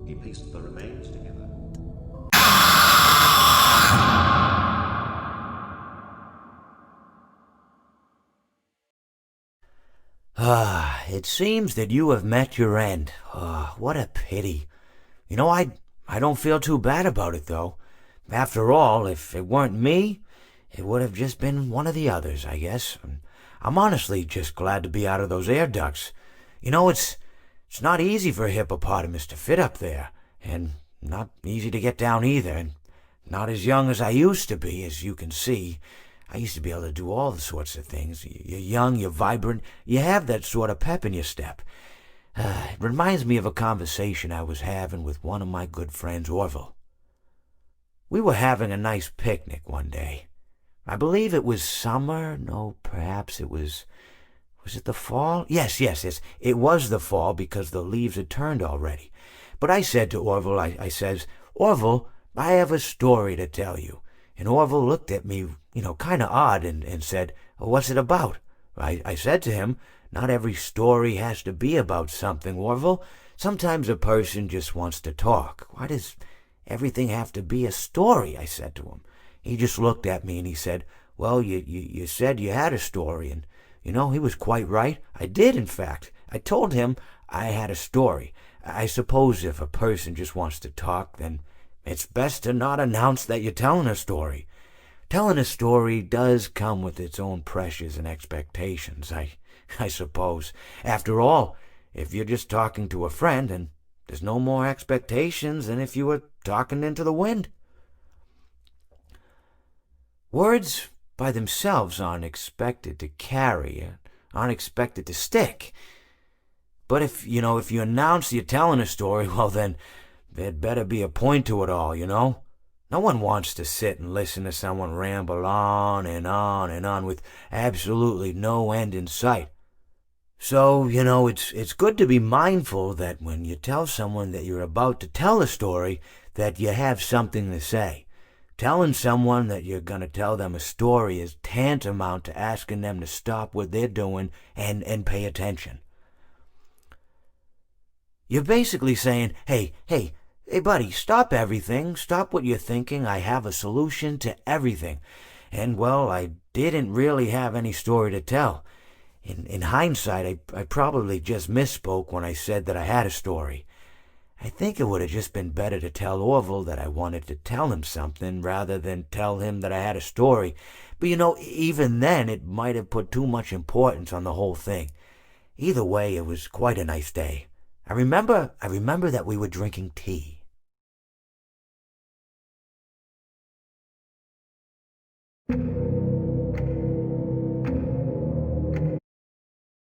He pieced the remains together. Ah, it seems that you have met your end. Ah, what a pity. I don't feel too bad about it, though. After all, if it weren't me, it would have just been one of the others, I guess. I'm honestly just glad to be out of those air ducts. It's not easy for a hippopotamus to fit up there, and not easy to get down either, and not as young as I used to be, as you can see. I used to be able to do all sorts of things. You're young, you're vibrant, you have that sort of pep in your step. It reminds me of a conversation I was having with one of my good friends, Orville. We were having a nice picnic one day. I believe it was summer. No, perhaps it was... Was it the fall? Yes. It was the fall because the leaves had turned already. But I said to Orville, I says, Orville, I have a story to tell you. And Orville looked at me, kind of odd and said, what's it about? I said to him, not every story has to be about something, Orville. Sometimes a person just wants to talk. Why does everything have to be a story? I said to him. He just looked at me and he said, well, you said you had a story. And, he was quite right. I did, in fact. I told him I had a story. I suppose if a person just wants to talk, then it's best to not announce that you're telling a story. Telling a story does come with its own pressures and expectations, I suppose. After all, if you're just talking to a friend, then there's no more expectations than if you were talking into the wind. Words by themselves aren't expected to carry, aren't expected to stick. But if you announce you're telling a story, well then, there'd better be a point to it all, No one wants to sit and listen to someone ramble on and on and on with absolutely no end in sight. So, it's good to be mindful that when you tell someone that you're about to tell a story, that you have something to say. Telling someone that you're going to tell them a story is tantamount to asking them to stop what they're doing and pay attention. You're basically saying, hey, buddy, stop everything. Stop what you're thinking. I have a solution to everything. And, well, I didn't really have any story to tell. In hindsight, I probably just misspoke when I said that I had a story. I think it would have just been better to tell Orville that I wanted to tell him something rather than tell him that I had a story. But, even then, it might have put too much importance on the whole thing. Either way, it was quite a nice day. I remember that we were drinking tea.